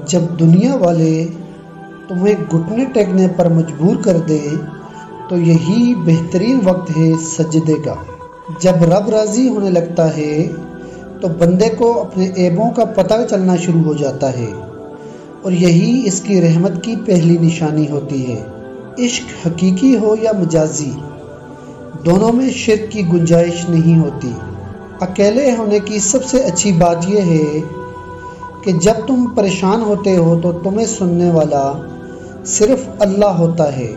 جب دنیا والے تمہیں گھٹنے ٹیکنے پر مجبور کر دے تو یہی بہترین وقت ہے سجدے کا۔ جب رب راضی ہونے لگتا ہے تو بندے کو اپنے عیبوں کا پتہ چلنا شروع ہو جاتا ہے، اور یہی اس کی رحمت کی پہلی نشانی ہوتی ہے۔ عشق حقیقی ہو یا مجازی، دونوں میں شرک کی گنجائش نہیں ہوتی۔ اکیلے ہونے کی سب سے اچھی بات یہ ہے کہ جب تم پریشان ہوتے ہو تو تمہیں سننے والا صرف اللہ ہوتا ہے۔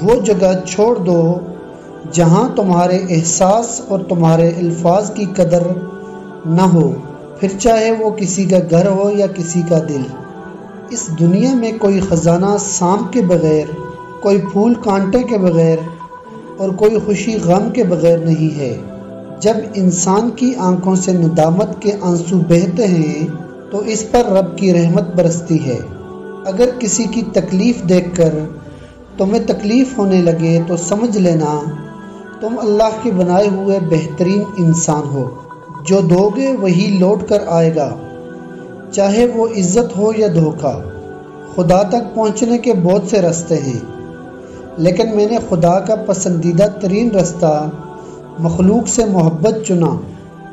وہ جگہ چھوڑ دو جہاں تمہارے احساس اور تمہارے الفاظ کی قدر نہ ہو، پھر چاہے وہ کسی کا گھر ہو یا کسی کا دل۔ اس دنیا میں کوئی خزانہ سانپ کے بغیر، کوئی پھول کانٹے کے بغیر اور کوئی خوشی غم کے بغیر نہیں ہے۔ جب انسان کی آنکھوں سے ندامت کے آنسو بہتے ہیں تو اس پر رب کی رحمت برستی ہے۔ اگر کسی کی تکلیف دیکھ کر تمہیں تکلیف ہونے لگے تو سمجھ لینا تم اللہ کے بنائے ہوئے بہترین انسان ہو۔ جو دو گے وہی لوٹ کر آئے گا، چاہے وہ عزت ہو یا دھوکہ۔ خدا تک پہنچنے کے بہت سے راستے ہیں، لیکن میں نے خدا کا پسندیدہ ترین راستہ مخلوق سے محبت چنا۔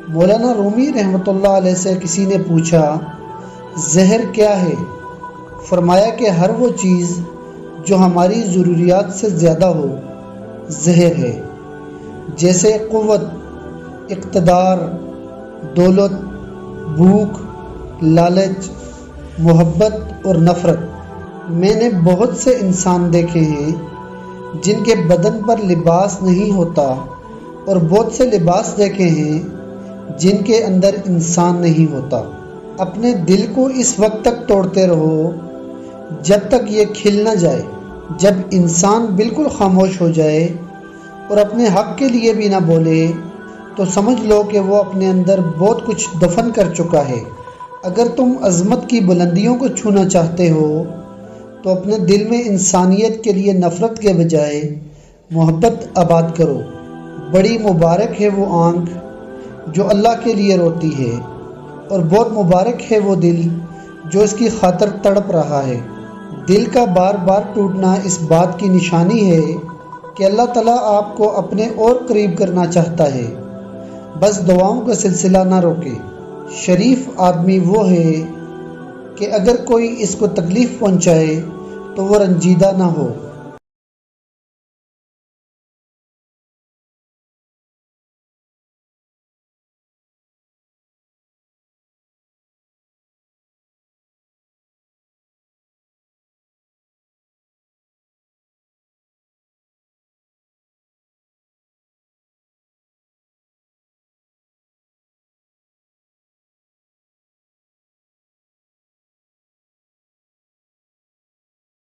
مولانا رومی رحمۃ اللہ علیہ سے کسی نے پوچھا، زہر کیا ہے؟ فرمایا کہ ہر وہ چیز جو ہماری ضروریات سے زیادہ ہو زہر ہے، جیسے قوت، اقتدار، دولت، بھوک، لالچ، محبت اور نفرت۔ میں نے بہت سے انسان دیکھے ہیں جن کے بدن پر لباس نہیں ہوتا، اور بہت سے لباس دیکھے ہیں جن کے اندر انسان نہیں ہوتا۔ اپنے دل کو اس وقت تک توڑتے رہو جب تک یہ کھل نہ جائے۔ جب انسان بالکل خاموش ہو جائے اور اپنے حق کے لیے بھی نہ بولے تو سمجھ لو کہ وہ اپنے اندر بہت کچھ دفن کر چکا ہے۔ اگر تم عظمت کی بلندیوں کو چھونا چاہتے ہو تو اپنے دل میں انسانیت کے لیے نفرت کے بجائے محبت آباد کرو۔ بڑی مبارک ہے وہ آنکھ جو اللہ کے لیے روتی ہے، اور بہت مبارک ہے وہ دل جو اس کی خاطر تڑپ رہا ہے۔ دل کا بار بار ٹوٹنا اس بات کی نشانی ہے کہ اللہ تعالیٰ آپ کو اپنے اور قریب کرنا چاہتا ہے۔ بس دعاؤں کا سلسلہ نہ روکے۔ شریف آدمی وہ ہے کہ اگر کوئی اس کو تکلیف پہنچائے تو وہ رنجیدہ نہ ہو۔